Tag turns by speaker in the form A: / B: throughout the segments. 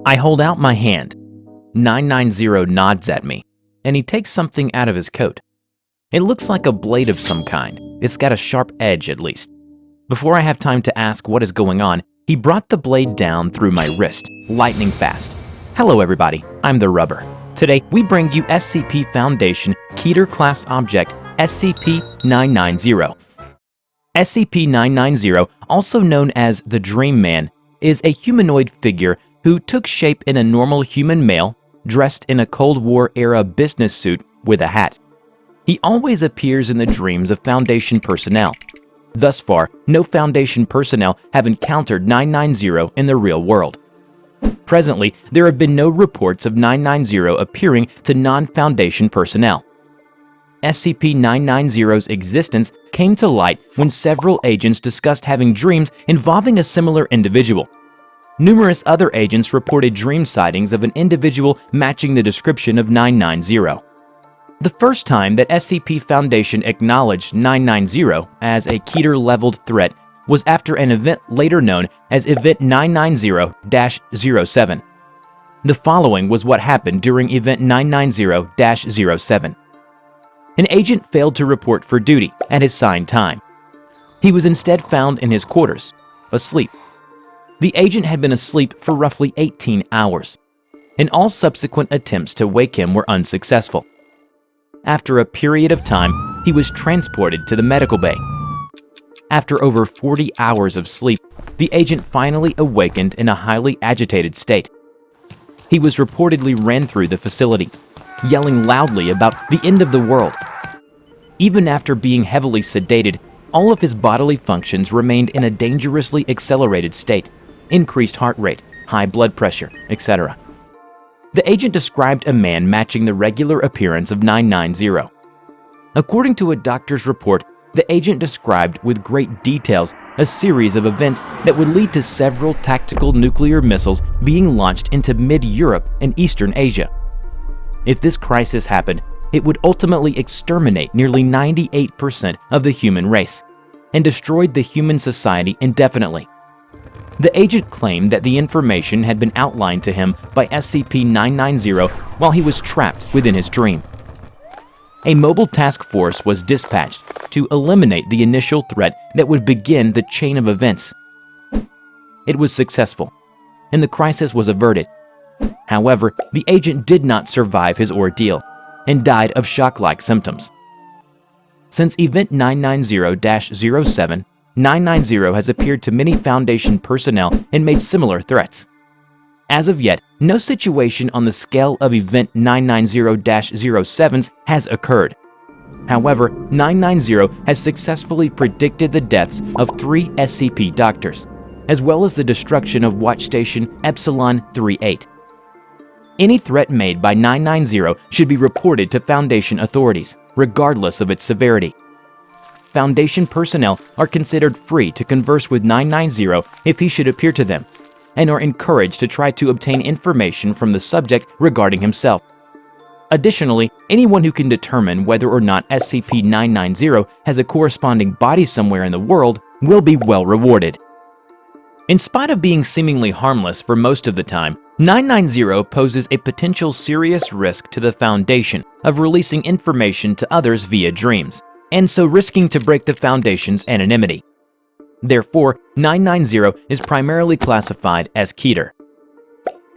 A: I hold out my hand. 990 nods at me, and he takes something out of his coat. It looks like a blade of some kind. It's got a sharp edge at least. Before I have time to ask what is going on, he brought the blade down through my wrist, lightning fast. Hello everybody, I'm TheRubber. Today we bring you SCP Foundation Keter Class Object SCP-990. SCP-990, also known as the Dream Man, is a humanoid figure who took shape in a normal human male, dressed in a Cold War-era business suit with a hat. He always appears in the dreams of Foundation personnel. Thus far, no Foundation personnel have encountered 990 in the real world. Presently, there have been no reports of 990 appearing to non-Foundation personnel. SCP-990's existence came to light when several agents discussed having dreams involving a similar individual. Numerous other agents reported dream sightings of an individual matching the description of 990. The first time that SCP Foundation acknowledged 990 as a Keter-leveled threat was after an event later known as Event 990-07. The following was what happened during Event 990-07. An agent failed to report for duty at his assigned time. He was instead found in his quarters, asleep. The agent had been asleep for roughly 18 hours, and all subsequent attempts to wake him were unsuccessful. After a period of time, he was transported to the medical bay. After over 40 hours of sleep, the agent finally awakened in a highly agitated state. He was reportedly ran through the facility, yelling loudly about the end of the world. Even after being heavily sedated, all of his bodily functions remained in a dangerously accelerated state, increased heart rate, high blood pressure, etc. The agent described a man matching the regular appearance of 990. According to a doctor's report, the agent described with great details a series of events that would lead to several tactical nuclear missiles being launched into mid-Europe and Eastern Asia. If this crisis happened, it would ultimately exterminate nearly 98% of the human race and destroyed the human society indefinitely. The agent claimed that the information had been outlined to him by SCP-990 while he was trapped within his dream. A mobile task force was dispatched to eliminate the initial threat that would begin the chain of events. It was successful, and the crisis was averted. However, the agent did not survive his ordeal and died of shock-like symptoms. Since Event 990-07, 990 has appeared to many Foundation personnel and made similar threats. As of yet, no situation on the scale of Event 990-07's has occurred. However, 990 has successfully predicted the deaths of 3 SCP doctors, as well as the destruction of Watch Station Epsilon 38. Any threat made by 990 should be reported to Foundation authorities, regardless of its severity. Foundation personnel are considered free to converse with 990 if he should appear to them, and are encouraged to try to obtain information from the subject regarding himself. Additionally, anyone who can determine whether or not SCP-990 has a corresponding body somewhere in the world will be well rewarded. In spite of being seemingly harmless for most of the time, 990 poses a potential serious risk to the Foundation of releasing information to others via dreams, and so risking to break the Foundation's anonymity. Therefore, 990 is primarily classified as Keter.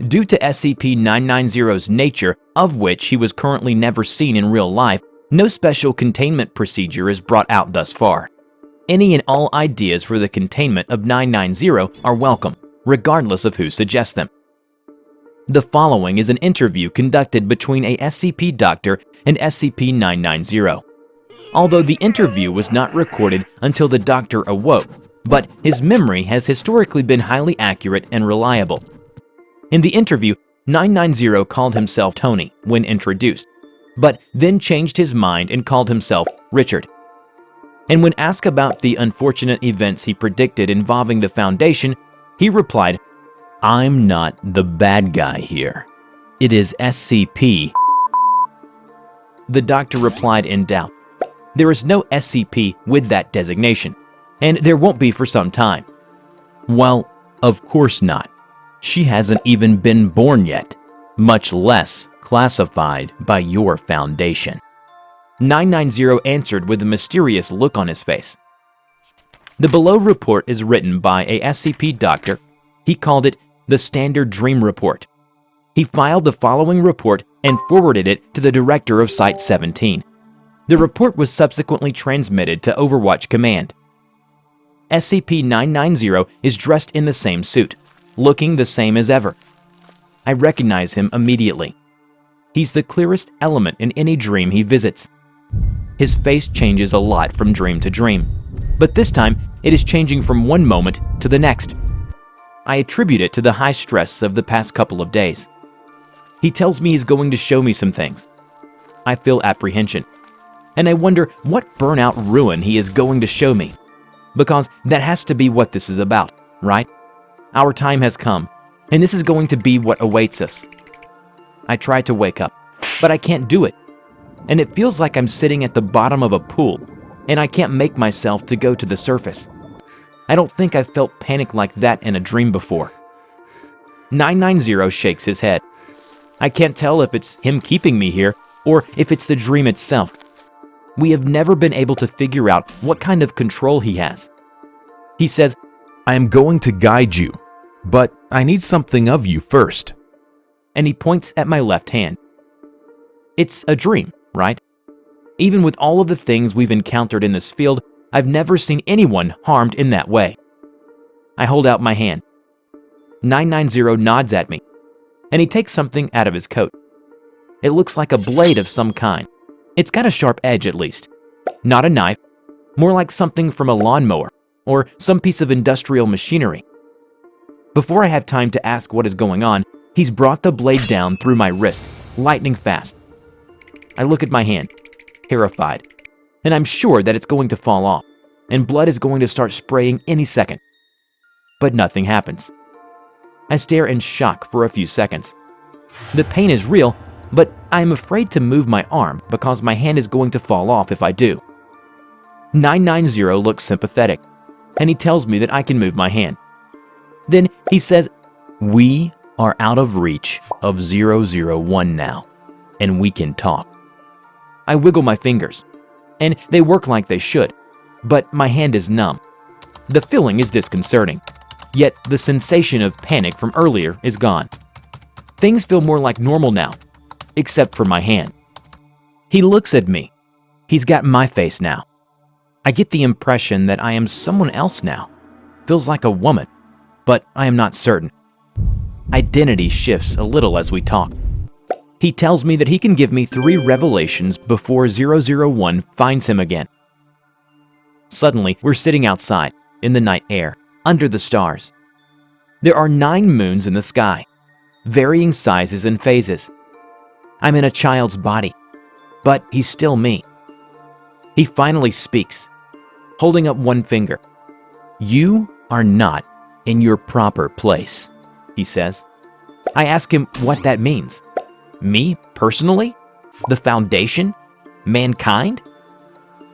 A: Due to SCP-990's nature, of which he was currently never seen in real life, no special containment procedure is brought out thus far. Any and all ideas for the containment of 990 are welcome, regardless of who suggests them. The following is an interview conducted between a SCP doctor and SCP-990. Although the interview was not recorded until the doctor awoke, but his memory has historically been highly accurate and reliable. In the interview, 990 called himself Tony when introduced, but then changed his mind and called himself Richard. And when asked about the unfortunate events he predicted involving the Foundation, he replied, "I'm not the bad guy here. It is SCP." The doctor replied in doubt, "There is no SCP with that designation, and there won't be for some time." "Well, of course not. She hasn't even been born yet, much less classified by your Foundation. 990 answered with a mysterious look on his face. The below report is written by a SCP doctor. He called it the Standard Dream Report. He filed the following report and forwarded it to the director of Site-17. The report was subsequently transmitted to Overwatch Command. SCP-990 is dressed in the same suit, looking the same as ever. I recognize him immediately. He's the clearest element in any dream he visits. His face changes a lot from dream to dream, but this time it is changing from one moment to the next. I attribute it to the high stress of the past couple of days. He tells me he's going to show me some things. I feel apprehension, and I wonder what burnout ruin he is going to show me, because that has to be what this is about, right? Our time has come, and this is going to be what awaits us. I try to wake up, but I can't do it, and it feels like I'm sitting at the bottom of a pool, and I can't make myself to go to the surface. I don't think I've felt panic like that in a dream before. 990 shakes his head. I can't tell if it's him keeping me here or if it's the dream itself. We have never been able to figure out what kind of control he has. He says,
B: I am going to guide you, but I need something of you first.
A: And he points at my left hand. It's a dream, right? Even with all of the things we've encountered in this field, I've never seen anyone harmed in that way. I hold out my hand. 990 nods at me, and he takes something out of his coat. It looks like a blade of some kind. It's got a sharp edge at least. Not a knife, more like something from a lawnmower or some piece of industrial machinery. Before I have time to ask what is going on, he's brought the blade down through my wrist, lightning fast. I look at my hand, terrified, and I'm sure that it's going to fall off, and blood is going to start spraying any second. But nothing happens. I stare in shock for a few seconds. The pain is real, but I'm afraid to move my arm because my hand is going to fall off if I do. 990 looks sympathetic, and he tells me that I can move my hand. Then he says, "We are out of reach of 001 now, and we can talk." I wiggle my fingers, and they work like they should, but my hand is numb. The feeling is disconcerting, yet the sensation of panic from earlier is gone. Things feel more like normal now, except for my hand. He looks at me. He's got my face now. I get the impression that I am someone else now. Feels like a woman, but I am not certain. Identity shifts a little as we talk. He tells me that he can give me 3 revelations before 001 finds him again. Suddenly, we're sitting outside, in the night air, under the stars. There are 9 moons in the sky, varying sizes and phases. I'm in a child's body, but he's still me. He finally speaks, holding up one finger. "You are not in your proper place," he says. I ask him what that means. Me, personally? The Foundation? Mankind?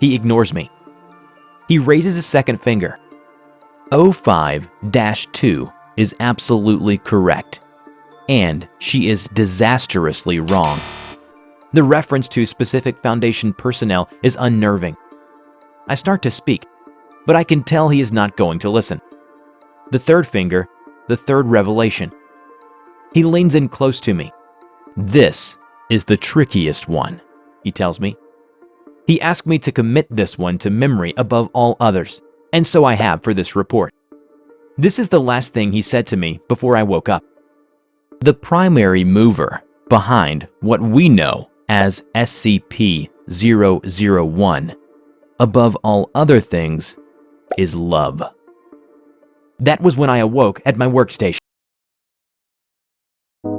A: He ignores me. He raises a second finger. 05-2 is absolutely correct, and she is disastrously wrong. The reference to specific Foundation personnel is unnerving. I start to speak, but I can tell he is not going to listen. The third finger, the third revelation. He leans in close to me. "This is the trickiest one," he tells me. He asked me to commit this one to memory above all others, and so I have for this report. This is the last thing he said to me before I woke up. The primary mover behind what we know as SCP-001, above all other things, is love. That was when I awoke at my workstation.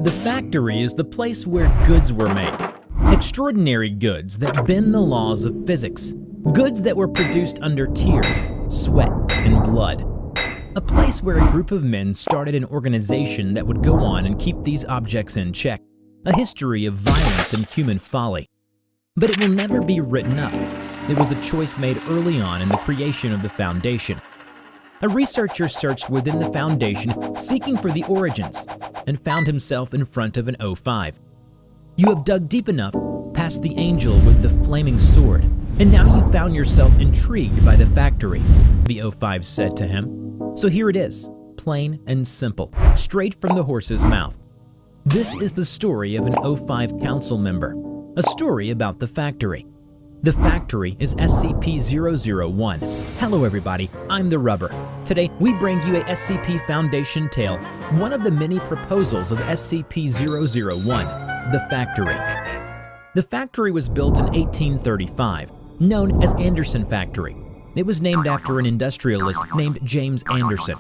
C: The factory is the place where goods were made. Extraordinary goods that bend the laws of physics. Goods that were produced under tears, sweat, and blood. A place where a group of men started an organization that would go on and keep these objects in check. A history of violence and human folly. But it will never be written up. It was a choice made early on in the creation of the Foundation. a researcher searched within the Foundation seeking for the origins and found himself in front of an O5. You have dug deep enough past the angel with the flaming sword, and now you found yourself intrigued by the factory, the O5 said to him. So here it is, plain and simple, straight from the horse's mouth. This is the story of an O5 council member, a story about the factory. The factory is SCP-001. Hello everybody, I'm TheRubber. Today we bring you a SCP Foundation tale, one of the many proposals of SCP-001, The Factory. The factory was built in 1835, known as Anderson Factory. It was named after an industrialist named James Anderson.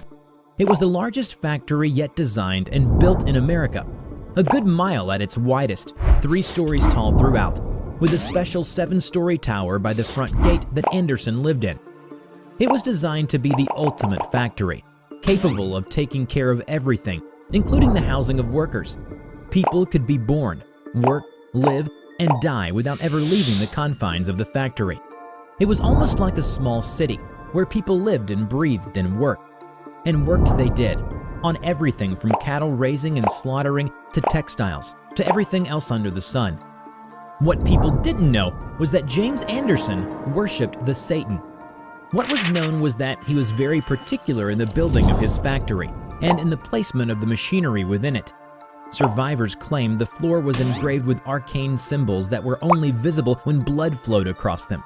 C: It was the largest factory yet designed and built in America, a good mile at its widest, 3 stories tall throughout, with a special 7-story tower by the front gate that Anderson lived in. It was designed to be the ultimate factory, capable of taking care of everything, including the housing of workers. People could be born, work, live, and die without ever leaving the confines of the factory. It was almost like a small city where people lived and breathed and worked. And worked they did, on everything from cattle raising and slaughtering to textiles, to everything else under the sun. What people didn't know was that James Anderson worshipped the Satan. What was known was that he was very particular in the building of his factory and in the placement of the machinery within it. Survivors claimed the floor was engraved with arcane symbols that were only visible when blood flowed across them.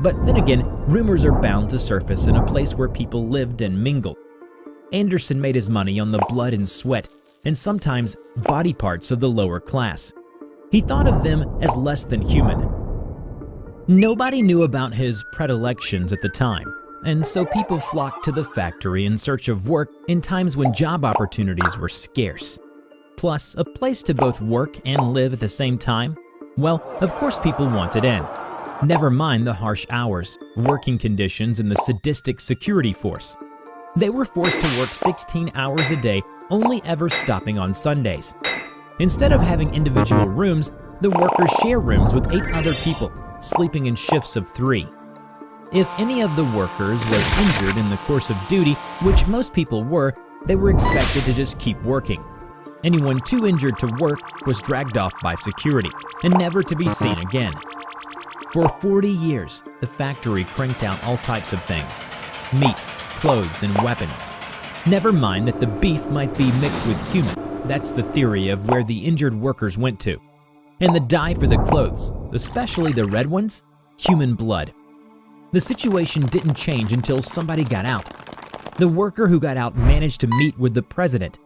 C: But then again, rumors are bound to surface in a place where people lived and mingled. Anderson made his money on the blood and sweat, and sometimes body parts of the lower class. He thought of them as less than human. Nobody knew about his predilections at the time, and so people flocked to the factory in search of work in times when job opportunities were scarce. Plus, a place to both work and live at the same time? Well, of course people wanted in. Never mind the harsh hours, working conditions, and the sadistic security force. They were forced to work 16 hours a day, only ever stopping on Sundays. Instead of having individual rooms, the workers share rooms with 8 other people, sleeping in shifts of 3. If any of the workers was injured in the course of duty, which most people were, they were expected to just keep working. Anyone too injured to work was dragged off by security and never to be seen again. For 40 years, the factory cranked out all types of things: meat, clothes, and weapons. Never mind that the beef might be mixed with human. That's the theory of where the injured workers went to. And the dye for the clothes, especially the red ones, human blood. The situation didn't change until somebody got out. The worker who got out managed to meet with the president.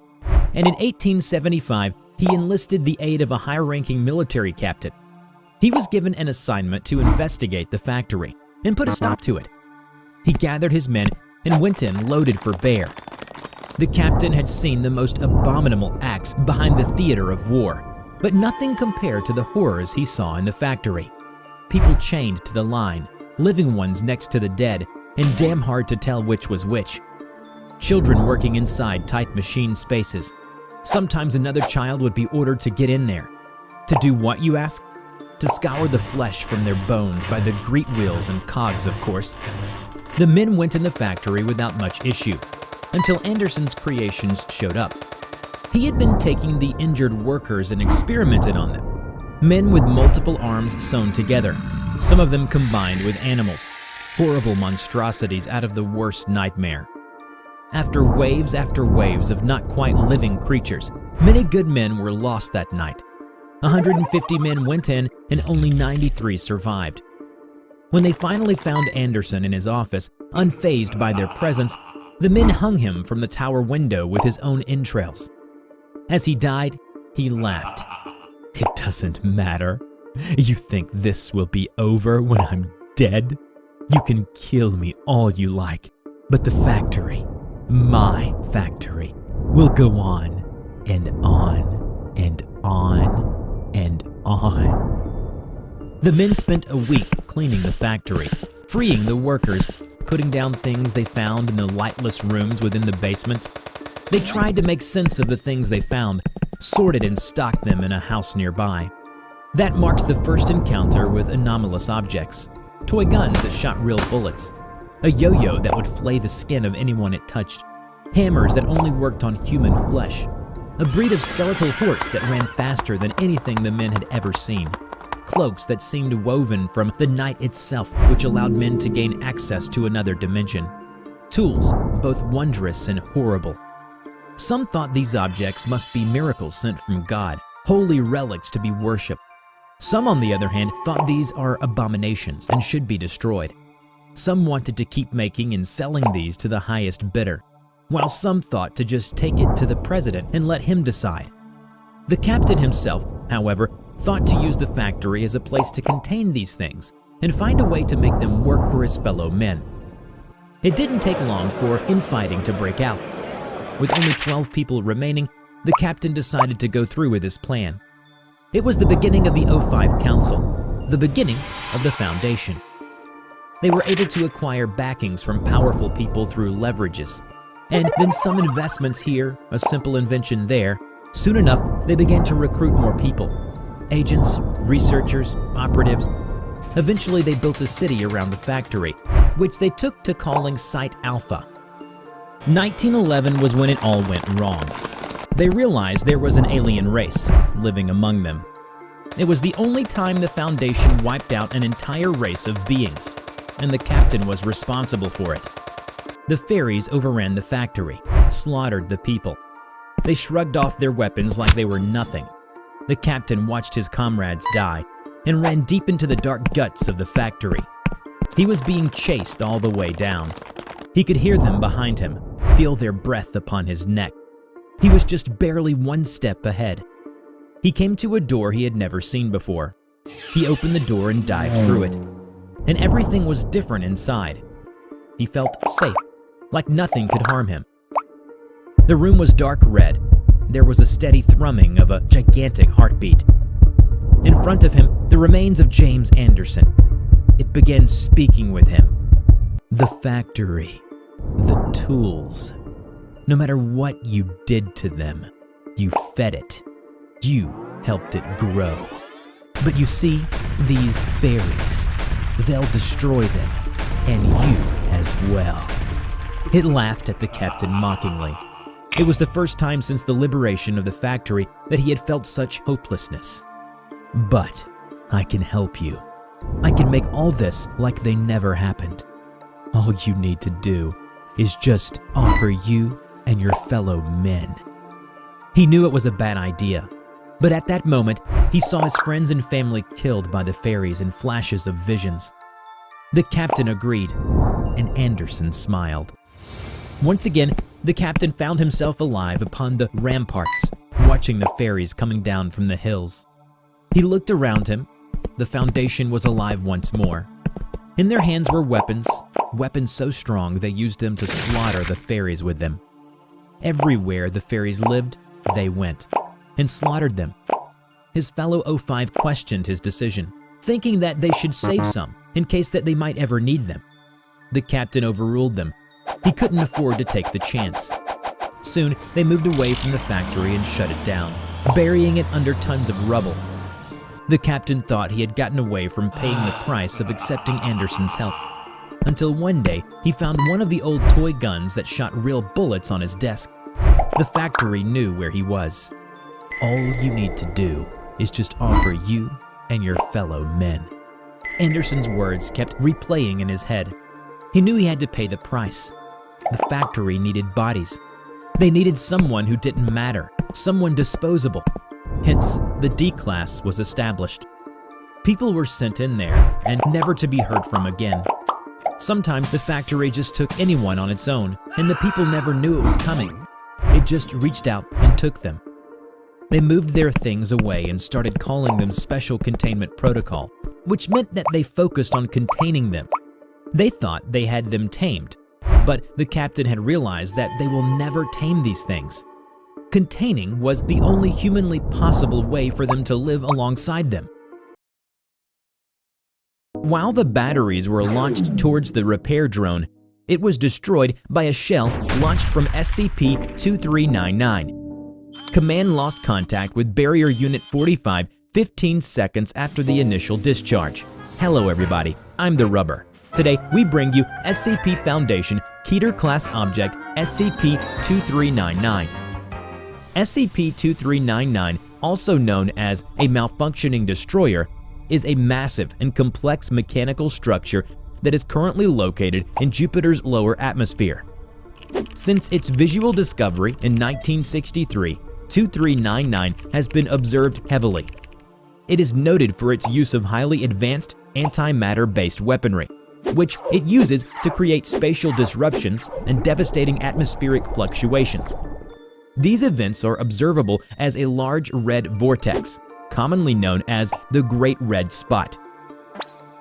C: And in 1875, he enlisted the aid of a high-ranking military captain. He was given an assignment to investigate the factory and put a stop to it. He gathered his men and went in loaded for bear. The captain had seen the most abominable acts behind the theater of war, but nothing compared to the horrors he saw in the factory. People chained to the line, living ones next to the dead, and damn hard to tell which was which. Children working inside tight machine spaces. Sometimes another child would be ordered to get in there. To do what, you ask? To scour the flesh from their bones by the great wheels and cogs, of course. The men went in the factory without much issue, until Anderson's creations showed up. He had been taking the injured workers and experimented on them. Men with multiple arms sewn together, some of them combined with animals, horrible monstrosities out of the worst nightmare. After waves of not quite living creatures, many good men were lost that night. 150 men went in and only 93 survived. When they finally found Anderson in his office, unfazed by their presence, the men hung him from the tower window with his own entrails. As he died, he laughed. "It doesn't matter. You think this will be over when I'm dead? You can kill me all you like, but the factory, my factory, will go on and on and on and on." The men spent a week cleaning the factory, freeing the workers, putting down things they found in the lightless rooms within the basements. They tried to make sense of the things they found, sorted and stocked them in a house nearby. That marked the first encounter with anomalous objects, toy guns that shot real bullets. a yo-yo that would flay the skin of anyone it touched, hammers that only worked on human flesh, a breed of skeletal horse that ran faster than anything the men had ever seen, cloaks that seemed woven from the night itself, which allowed men to gain access to another dimension, tools both wondrous and horrible. Some thought these objects must be miracles sent from God, holy relics to be worshipped. Some, on the other hand, thought these are abominations and should be destroyed. Some wanted to keep making and selling these to the highest bidder, while some thought to just take it to the president and let him decide. The captain himself, however, thought to use the factory as a place to contain these things and find a way to make them work for his fellow men. It didn't take long for infighting to break out. With only 12 people remaining, the captain decided to go through with his plan. It was the beginning of the 05 Council, the beginning of the Foundation. They were able to acquire backings from powerful people through leverages, and then some investments here, a simple invention there. Soon enough, they began to recruit more people, agents, researchers, operatives. Eventually, they built a city around the factory, which they took to calling Site Alpha. 1911 was when it all went wrong. They realized there was an alien race living among them. It was the only time the Foundation wiped out an entire race of beings, and the captain was responsible for it. The fairies overran the factory, slaughtered the people. They shrugged off their weapons like they were nothing. The captain watched his comrades die and ran deep into the dark guts of the factory. He was being chased all the way down. He could hear them behind him, feel their breath upon his neck. He was just barely one step ahead. He came to a door he had never seen before. He opened the door and dived through it, and everything was different inside. He felt safe, like nothing could harm him. The room was dark red. There was a steady thrumming of a gigantic heartbeat. In front of him, the remains of James Anderson. It began speaking with him. The factory, the tools. No matter what you did to them, you fed it. You helped it grow. But you see, these fairies, they'll destroy them, and you as well. It laughed at the captain mockingly. It was the first time since the liberation of the factory that he had felt such hopelessness. But I can help you. I can make all this like they never happened. All you need to do is just offer you and your fellow men. He knew it was a bad idea, but at that moment, he saw his friends and family killed by the fairies in flashes of visions. The captain agreed, and Anderson smiled. Once again, the captain found himself alive upon the ramparts, watching the fairies coming down from the hills. He looked around him. The Foundation was alive once more. In their hands were weapons so strong they used them to slaughter the fairies with them. Everywhere the fairies lived, they went and slaughtered them. His fellow 05 questioned his decision, thinking that they should save some in case that they might ever need them. The captain overruled them. He couldn't afford to take the chance. Soon, they moved away from the factory and shut it down, burying it under tons of rubble. The captain thought he had gotten away from paying the price of accepting Anderson's help, until one day he found one of the old toy guns that shot real bullets on his desk. The factory knew where he was. All you need to do is just offer you and your fellow men. Anderson's words kept replaying in his head. He knew he had to pay the price. The factory needed bodies. They needed someone who didn't matter, someone disposable. Hence, the D class was established. People were sent in there and never to be heard from again. Sometimes the factory just took anyone on its own, and the people never knew it was coming. It just reached out and took them. They moved their things away and started calling them Special Containment Protocol, which meant that they focused on containing them. They thought they had them tamed, but the captain had realized that they will never tame these things. Containing was the only humanly possible way for them to live alongside them. While the batteries were launched towards the repair drone, it was destroyed by a shell launched from SCP-2399. Command lost contact with Barrier Unit 45 15 seconds after the initial discharge. Hello everybody, I'm TheRubber. Today, we bring you SCP Foundation Keter-class object SCP-2399. SCP-2399, also known as A Malfunctioning Destroyer, is a massive and complex mechanical structure that is currently located in Jupiter's lower atmosphere. Since its visual discovery in 1963, 2399 has been observed heavily. It is noted for its use of highly advanced antimatter-based weaponry, which it uses to create spatial disruptions and devastating atmospheric fluctuations. These events are observable as a large red vortex, commonly known as the Great Red Spot.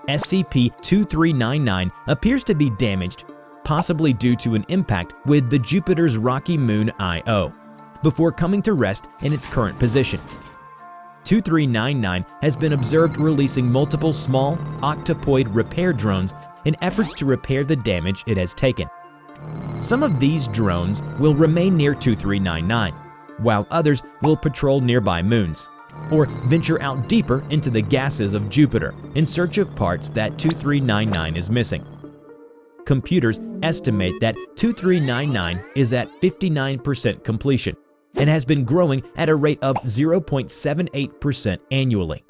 C: SCP-2399 appears to be damaged, possibly due to an impact with the Jupiter's rocky moon Io, before coming to rest in its current position. 2399 has been observed releasing multiple small, octopoid repair drones in efforts to repair the damage it has taken. Some of these drones will remain near 2399, while others will patrol nearby moons, or venture out deeper into the gases of Jupiter in search of parts that 2399 is missing. Computers estimate that 2399 is at 59% completion and has been growing at a rate of 0.78% annually.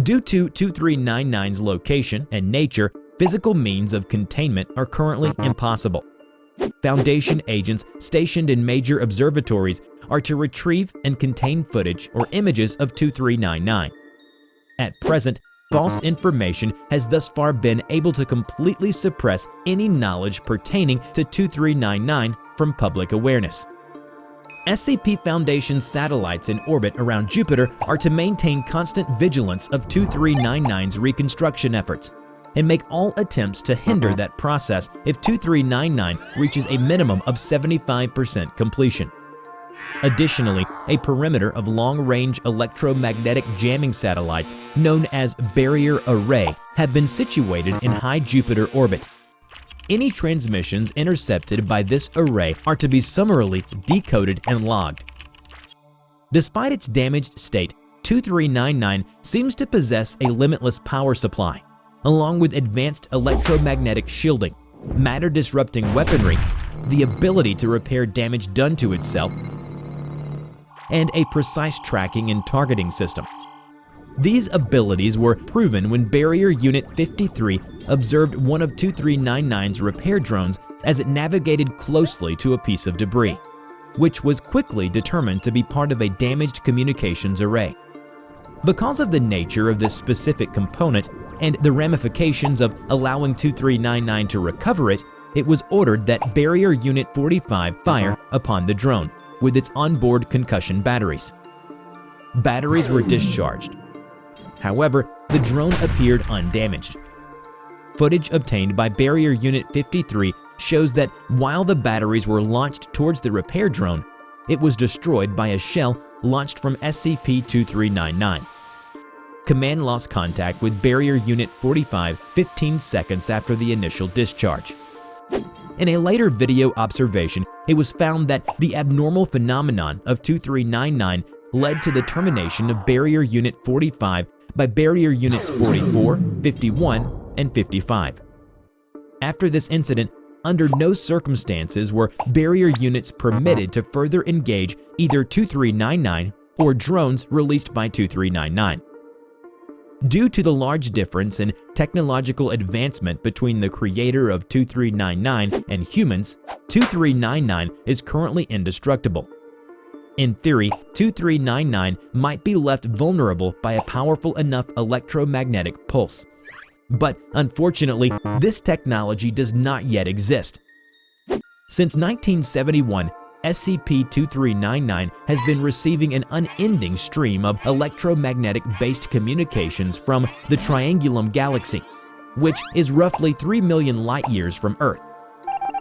C: Due to 2399's location and nature, physical means of containment are currently impossible. Foundation agents stationed in major observatories are to retrieve and contain footage or images of 2399. At present, false information has thus far been able to completely suppress any knowledge pertaining to 2399 from public awareness. SCP Foundation's satellites in orbit around Jupiter are to maintain constant vigilance of 2399's reconstruction efforts and make all attempts to hinder that process if 2399 reaches a minimum of 75% completion. Additionally, a perimeter of long-range electromagnetic jamming satellites known as Barrier Array have been situated in high Jupiter orbit. Any transmissions intercepted by this array are to be summarily decoded and logged. Despite its damaged state, 2399 seems to possess a limitless power supply, along with advanced electromagnetic shielding, matter-disrupting weaponry, the ability to repair damage done to itself, and a precise tracking and targeting system. These abilities were proven when Barrier Unit 53 observed one of 2399's repair drones as it navigated closely to a piece of debris, which was quickly determined to be part of a damaged communications array. Because of the nature of this specific component and the ramifications of allowing 2399 to recover it, it was ordered that Barrier Unit 45 fire upon the drone with its onboard concussion batteries. Batteries were discharged. However, the drone appeared undamaged. Footage obtained by Barrier Unit 53 shows that while the batteries were launched towards the repair drone, it was destroyed by a shell launched from SCP-2399. Command lost contact with Barrier Unit 45 15 seconds after the initial discharge. In a later video observation, it was found that the abnormal phenomenon of 2399 led to the termination of Barrier Unit 45 by Barrier Units 44, 51, and 55. After this incident, under no circumstances were Barrier Units permitted to further engage either 2399 or drones released by 2399. Due to the large difference in technological advancement between the creator of 2399 and humans, 2399 is currently indestructible. In theory, 2399 might be left vulnerable by a powerful enough electromagnetic pulse. But unfortunately, this technology does not yet exist. Since 1971, SCP-2399 has been receiving an unending stream of electromagnetic-based communications from the Triangulum Galaxy, which is roughly 3 million light-years from Earth.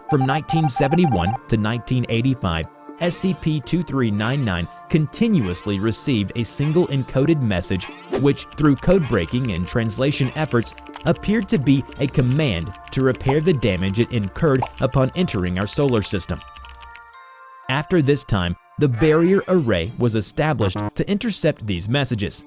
C: From 1971 to 1985, SCP-2399 continuously received a single encoded message which, through code breaking and translation efforts, appeared to be a command to repair the damage it incurred upon entering our solar system. After this time, the Barrier Array was established to intercept these messages,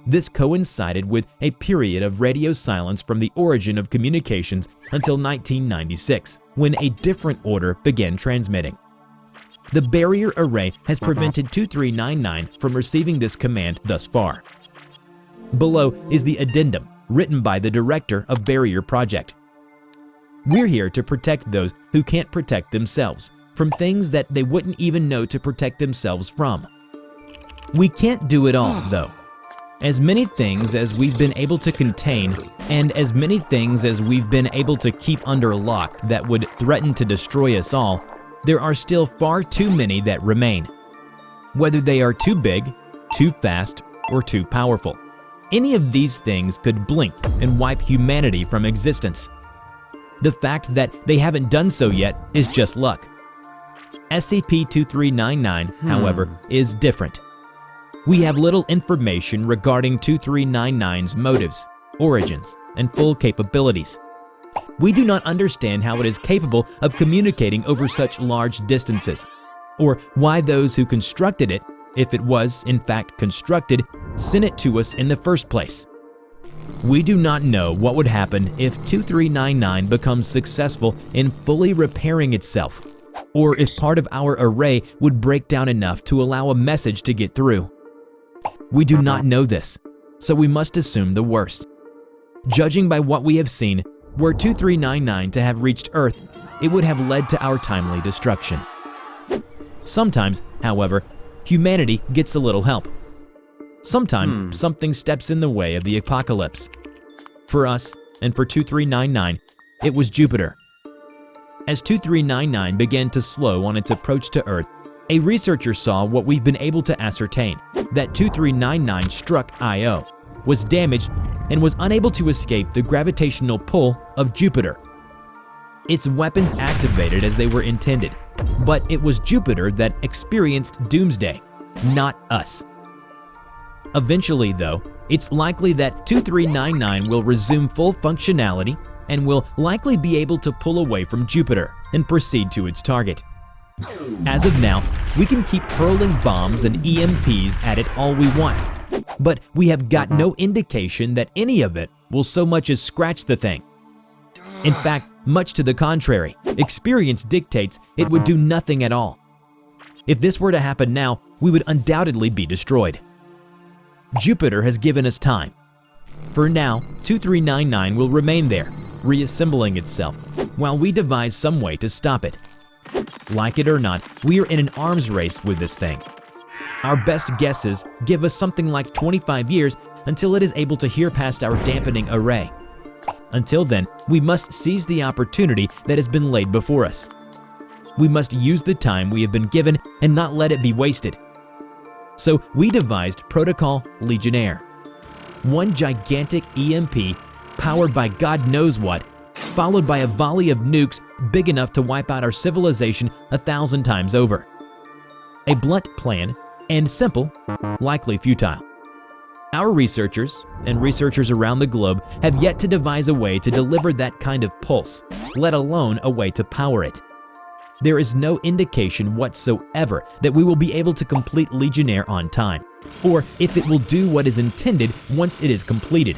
C: This coincided with a period of radio silence from the origin of communications until 1996, when a different order began transmitting. The barrier array has prevented 2399 from receiving this command thus far. Below is the addendum written by the director of Barrier Project. We're here to protect those who can't protect themselves from things that they wouldn't even know to protect themselves from. We can't do it all, though. As many things as we've been able to contain, and as many things as we've been able to keep under lock that would threaten to destroy us all, there are still far too many that remain. Whether they are too big, too fast, or too powerful, any of these things could blink and wipe humanity from existence. The fact that they haven't done so yet is just luck. SCP-2399, however, is different. We have little information regarding 2399's motives, origins, and full capabilities. We do not understand how it is capable of communicating over such large distances, or why those who constructed it, if it was in fact constructed, sent it to us in the first place. We do not know what would happen if 2399 becomes successful in fully repairing itself, or if part of our array would break down enough to allow a message to get through. We do not know this, so we must assume the worst. Judging by what we have seen, were 2399 to have reached Earth, it would have led to our timely destruction. Sometimes, however, humanity gets a little help. Sometimes something steps in the way of the apocalypse. For us, and for 2399, it was Jupiter. As 2399 began to slow on its approach to Earth, a researcher saw what we've been able to ascertain, that 2399 struck Io, was damaged, and was unable to escape the gravitational pull of Jupiter. Its weapons activated as they were intended, but it was Jupiter that experienced doomsday, not us. Eventually, though, it's likely that 2399 will resume full functionality and will likely be able to pull away from Jupiter and proceed to its target. As of now, we can keep hurling bombs and EMPs at it all we want, but we have got no indication that any of it will so much as scratch the thing. In fact, much to the contrary, experience dictates it would do nothing at all. If this were to happen now, we would undoubtedly be destroyed. Jupiter has given us time. For now, 2399 will remain there, reassembling itself, while we devise some way to stop it. Like it or not, we are in an arms race with this thing. Our best guesses give us something like 25 years until it is able to hear past our dampening array. Until then, we must seize the opportunity that has been laid before us. We must use the time we have been given and not let it be wasted. So we devised Protocol Legionnaire. One gigantic EMP, powered by God knows what, followed by a volley of nukes big enough to wipe out our civilization 1,000 times over. A blunt plan, and simple, likely futile. Our researchers, and researchers around the globe, have yet to devise a way to deliver that kind of pulse, let alone a way to power it. There is no indication whatsoever that we will be able to complete Legionnaire on time, or if it will do what is intended once it is completed.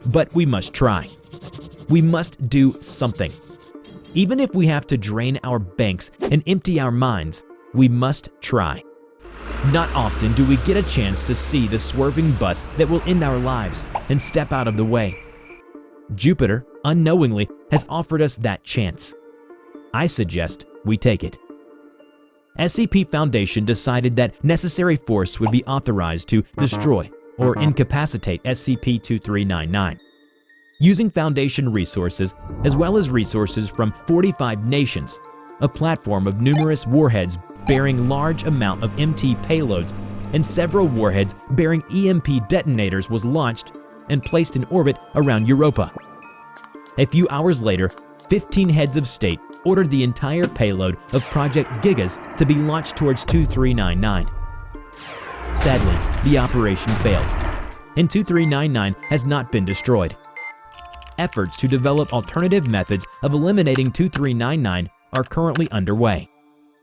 C: But we must try. We must do something. Even if we have to drain our banks and empty our minds, we must try. Not often do we get a chance to see the swerving bus that will end our lives and step out of the way. Jupiter, unknowingly, has offered us that chance. I suggest we take it. SCP Foundation decided that necessary force would be authorized to destroy or incapacitate SCP-2399. Using Foundation resources, as well as resources from 45 nations, a platform of numerous warheads bearing large amount of MT payloads and several warheads bearing EMP detonators was launched and placed in orbit around Europa. A few hours later, 15 heads of state ordered the entire payload of Project Gigas to be launched towards 2399. Sadly, the operation failed, and 2399 has not been destroyed. Efforts to develop alternative methods of eliminating 2399 are currently underway.